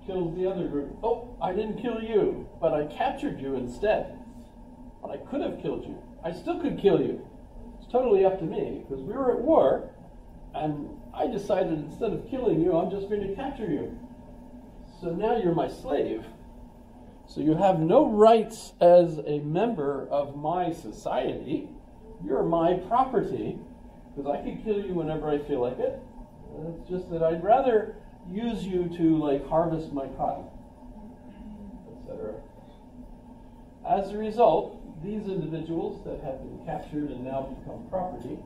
kills the other group. Oh, I didn't kill you, but I captured you instead. But I could have killed you. I still could kill you. It's totally up to me, because we were at war, and I decided instead of killing you, I'm just going to capture you. So now you're my slave. So you have no rights as a member of my society. You're my property, because I can kill you whenever I feel like it. It's just that I'd rather use you to, like, harvest my cotton, etc. As a result, these individuals that have been captured and now become property,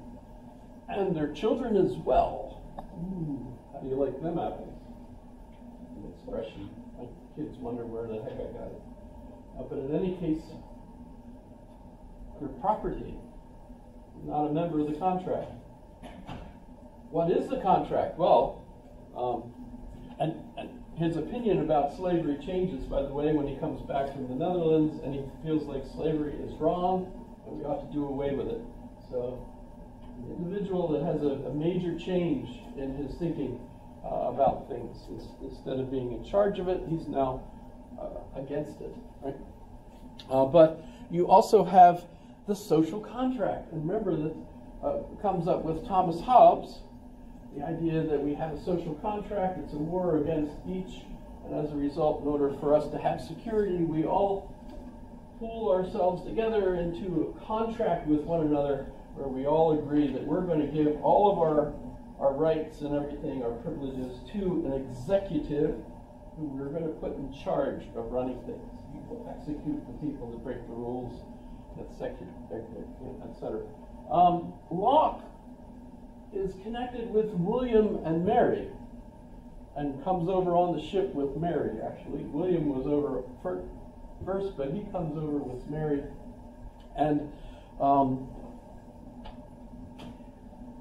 and their children as well. Ooh, how do you like them apples? An expression. My kids wonder where the heck I got it. But in any case, they're property, not a member of the contract. What is the contract? Well, and his opinion about slavery changes, by the way, when he comes back from the Netherlands and he feels like slavery is wrong and we ought to do away with it. So the individual that has a major change in his thinking about things, instead of being in charge of it, he's now against it. Right? But you also have the social contract. And remember that comes up with Thomas Hobbes, the idea that we have a social contract, it's a war against each, and as a result, in order for us to have security, we all pool ourselves together into a contract with one another where we all agree that we're going to give all of our rights and everything, our privileges, to an executive who we're going to put in charge of running things. He will execute the people that break the rules, etc. Locke is connected with William and Mary, and comes over on the ship with Mary, actually. William was over first, but he comes over with Mary. And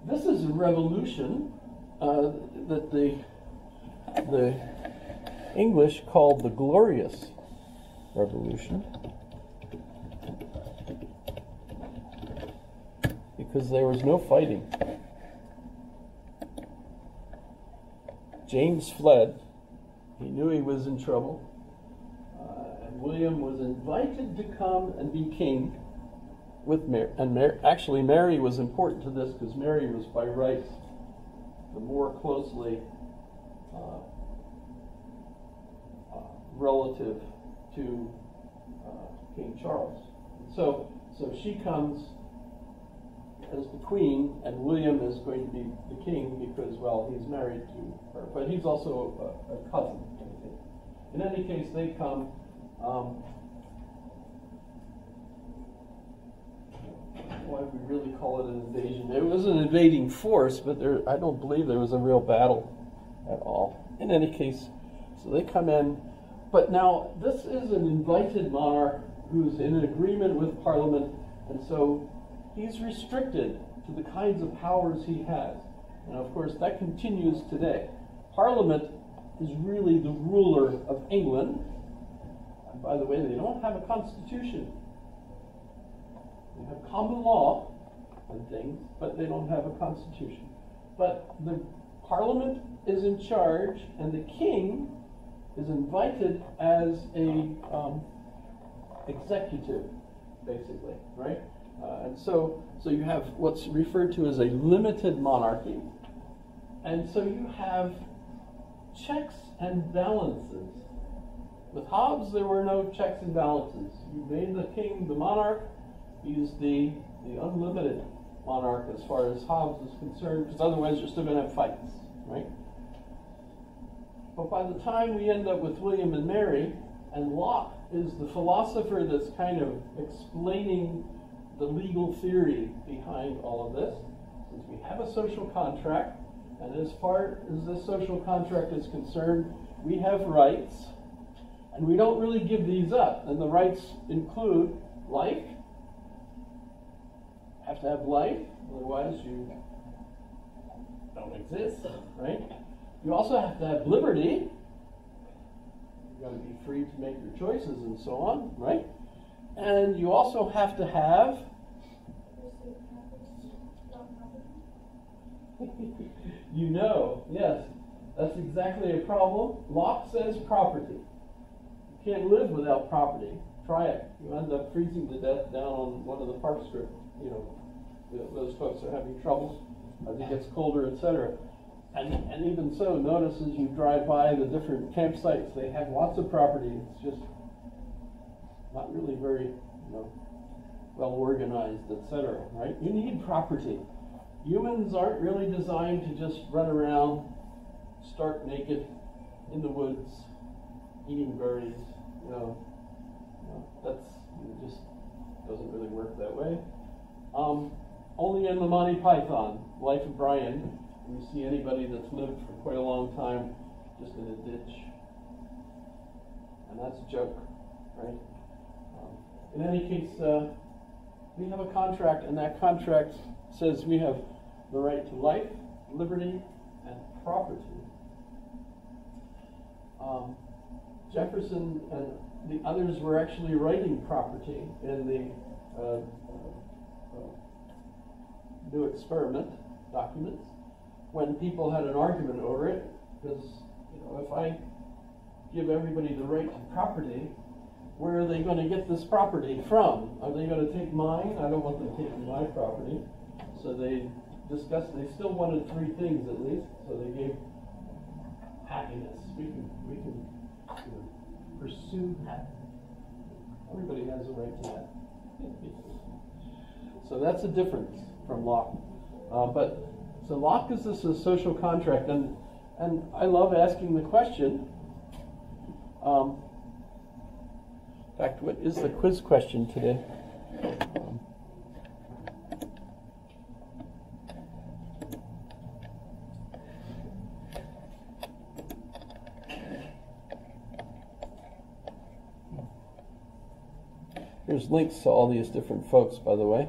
this is a revolution that the English called the Glorious Revolution, because there was no fighting. James fled. He knew he was in trouble. And William was invited to come and be king with Mary. And actually, Mary was important to this because Mary was by rights the more closely relative to King Charles. So she comes as the queen, and William is going to be the king because, well, he's married to her, but he's also a cousin. In any case, they come. Why we really call it an invasion? It was an invading force, but I don't believe there was a real battle at all. In any case, so they come in. But now, this is an invited monarch who's in agreement with Parliament, and so he's restricted to the kinds of powers he has. And of course, that continues today. Parliament is really the ruler of England. And by the way, they don't have a constitution. They have common law and things, but they don't have a constitution. But the Parliament is in charge, and the king is invited as a executive, basically, right? And so you have what's referred to as a limited monarchy. And so you have checks and balances. With Hobbes, there were no checks and balances. You made the king the monarch. He's the unlimited monarch as far as Hobbes is concerned, because otherwise you're still going to have fights, right? But by the time we end up with William and Mary, and Locke is the philosopher that's kind of explaining the legal theory behind all of this, since we have a social contract, and as far as this social contract is concerned, we have rights, and we don't really give these up. And the rights include life. You have to have life, otherwise you don't exist, right? You also have to have liberty. You've got to be free to make your choices and so on, right? And you also have to have you know, yes. That's exactly a problem. Locke says property. You can't live without property. Try it. You end up freezing to death down on one of the park strips. You know, those folks are having trouble as it gets colder, etc. And even so, notice as you drive by the different campsites, they have lots of property. It's just not really very, you know, well organized, etc. Right? You need property. Humans aren't really designed to just run around stark naked in the woods, eating berries. You know, it just doesn't really work that way. Only in the Monty Python, Life of Brian, you see anybody that's lived for quite a long time just in a ditch. And that's a joke, right? In any case, we have a contract, and that contract says we have the right to life, liberty, and property. Jefferson and the others were actually writing property in the New Experiment documents when people had an argument over it, because, you know, if I give everybody the right to property, where are they going to get this property from? Are they going to take mine? I don't want them taking my property. So they discussed, they still wanted three things at least, so they gave happiness. We can you know, pursue happiness. Everybody has a right to that. So that's a difference from Locke. So Locke is this a social contract, and I love asking the question. In fact, what is the quiz question today? There's links to all these different folks, by the way,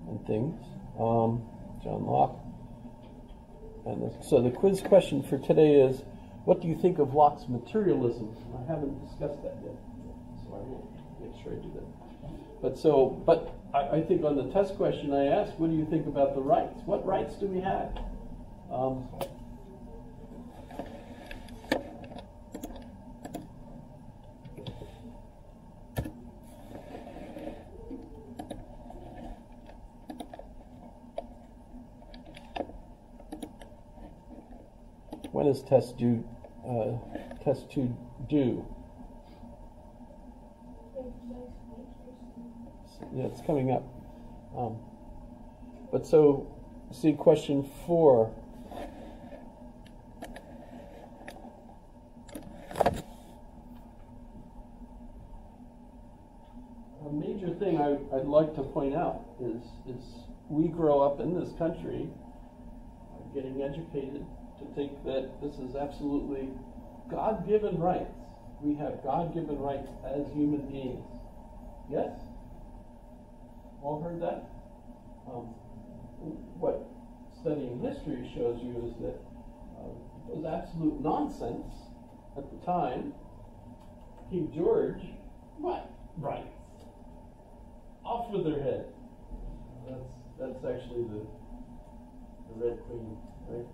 and things. John Locke. And so the quiz question for today is, what do you think of Locke's materialism? I haven't discussed that yet, so I will make sure I do that. But I think on the test question I asked, what do you think about the rights? What rights do we have? When is test two due? Yeah, it's coming up. But so, see question 4. A major thing I'd like to point out is we grow up in this country getting educated to think that this is absolutely God-given rights. We have God-given rights as human beings. Yes? All heard that? What studying history shows you is that it was absolute nonsense at the time. King George, what? Rights. Off with their head. That's actually the Red Queen, right?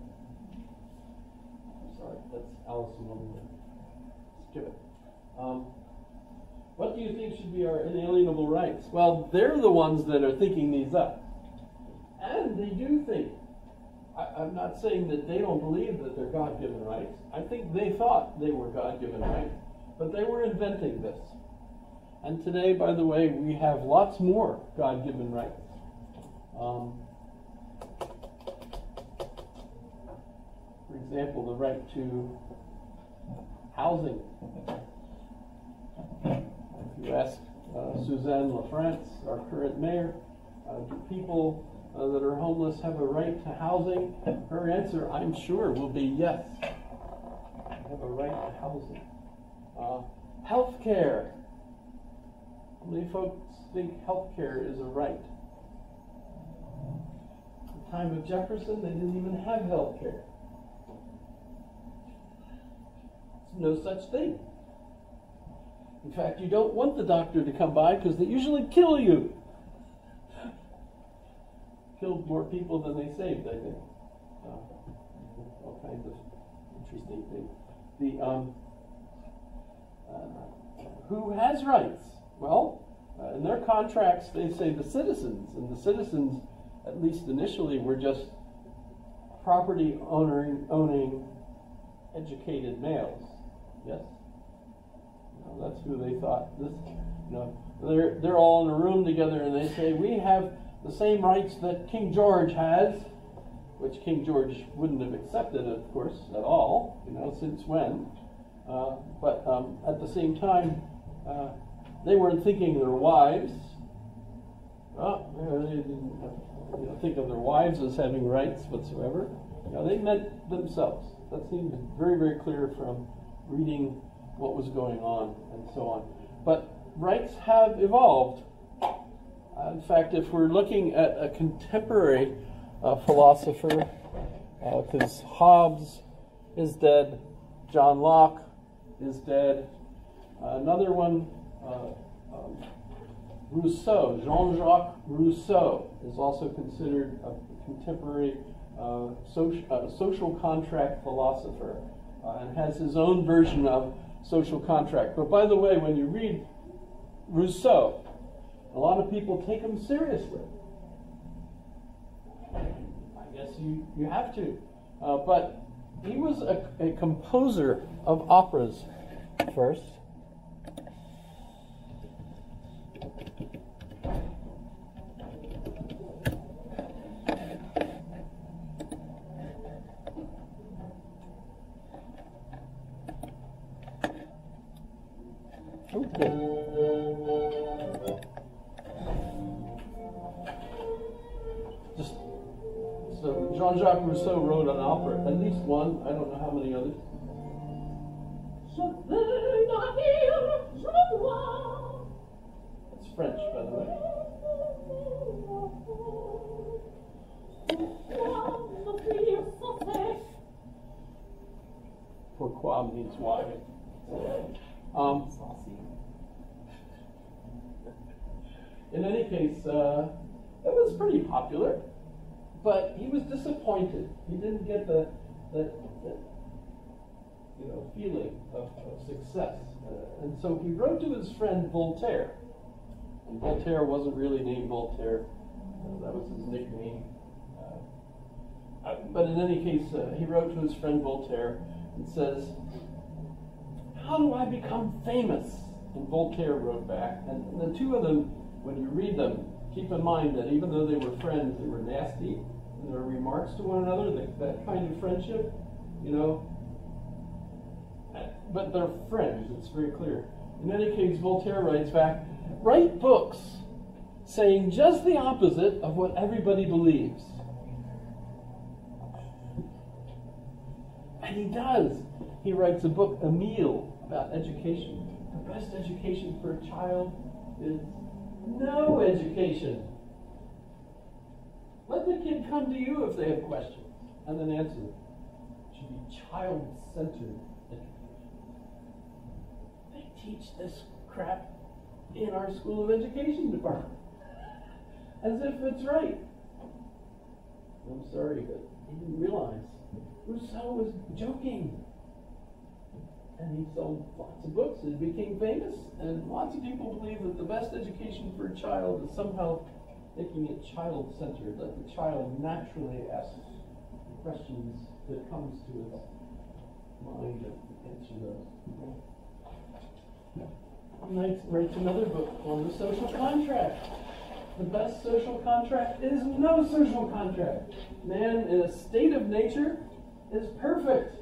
Sorry, that's Alice in Wonderland. Skip it. What do you think should be our inalienable rights? Well, they're the ones that are thinking these up. And they do think. I'm not saying that they don't believe that they're God-given rights. I think they thought they were God-given rights, but they were inventing this. And today, by the way, we have lots more God-given rights. For example, the right to housing. If you ask Suzanne LaFrance, our current mayor, do people that are homeless have a right to housing? Her answer, I'm sure, will be yes. They have a right to housing. Health care. How many folks think health care is a right? At the time of Jefferson, they didn't even have health care. No such thing. In fact, you don't want the doctor to come by because they usually kill you. Killed more people than they saved, I think. All kinds of interesting thing. Who has rights? Well, in their contracts, they say the citizens, and the citizens, at least initially, were just property owning educated males. Yes, that's who they thought. This, they're all in a room together, and they say we have the same rights that King George has, which King George wouldn't have accepted, of course, at all. Since when? But at the same time, they weren't thinking of their wives. They didn't think of their wives as having rights whatsoever. They meant themselves. That seems very, very clear from reading what was going on and so on. But rights have evolved. In fact, if we're looking at a contemporary philosopher, because Hobbes is dead, John Locke is dead, another one, Rousseau, Jean-Jacques Rousseau, is also considered a contemporary social contract philosopher, and has his own version of social contract. But by the way, when you read Rousseau, a lot of people take him seriously. I guess you have to. But he was a composer of operas first. So Jean-Jacques Rousseau wrote an opera, at least one, I don't know how many others. It's French, by the way. Pourquoi means why. In any case, it was pretty popular, but he was disappointed. He didn't get the feeling of success, and so he wrote to his friend Voltaire. And Voltaire wasn't really named Voltaire; that was his nickname. But in any case, he wrote to his friend Voltaire and says, "How do I become famous?" And Voltaire wrote back, and the two of them, when you read them, keep in mind that even though they were friends, they were nasty in their remarks to one another, that kind of friendship, but they're friends, it's very clear. In any case, Voltaire writes back, "Write books saying just the opposite of what everybody believes." And he does. He writes a book, Emile, about education. The best education for a child is no education. Let the kid come to you if they have questions, and then answer them. It should be child-centered education. They teach this crap in our School of Education department, as if it's right. I'm sorry, but he didn't realize Rousseau was joking. And he sold lots of books and became famous, and lots of people believe that the best education for a child is somehow making it child-centered, that the child naturally asks questions that comes to its mind and answer those. He writes another book on the social contract. The best social contract is no social contract. Man in a state of nature is perfect.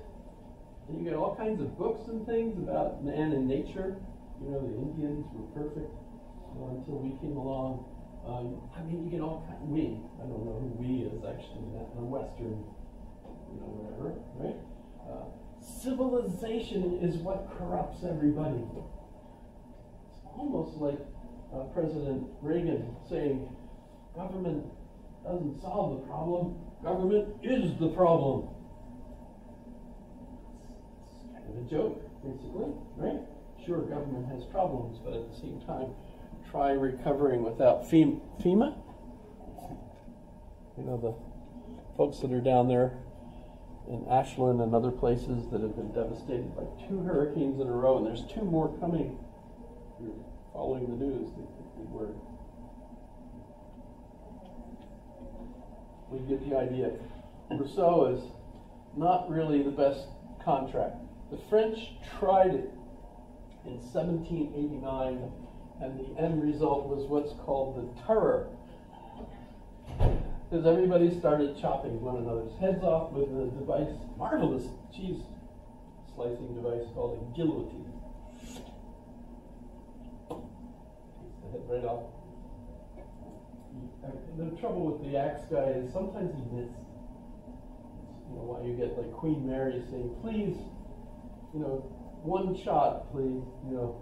And you get all kinds of books and things about man and nature. The Indians were perfect until we came along. You get all kinds. I don't know who we is actually, the Western, whatever, right? Civilization is what corrupts everybody. It's almost like President Reagan saying, government doesn't solve the problem, government is the problem. A joke, basically, right? Sure, government has problems, but at the same time, try recovering without FEMA. The folks that are down there in Ashland and other places that have been devastated by 2 hurricanes in a row, and there's 2 more coming. You're following the news, we get the idea. Rousseau is not really the best contract. The French tried it in 1789, and the end result was what's called the Terror. Because everybody started chopping one another's heads off with a device, marvelous cheese slicing device called a guillotine. Takes the head right off. The trouble with the axe guy is sometimes he misses. You know, why you get like Queen Mary saying, please, you know, 1 shot, please, you know,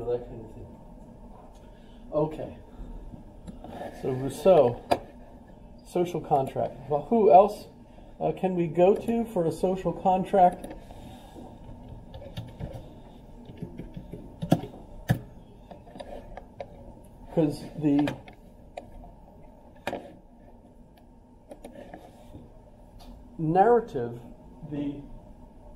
that kind of thing. Okay. So Rousseau, social contract. Well, who else can we go to for a social contract? Because the narrative, the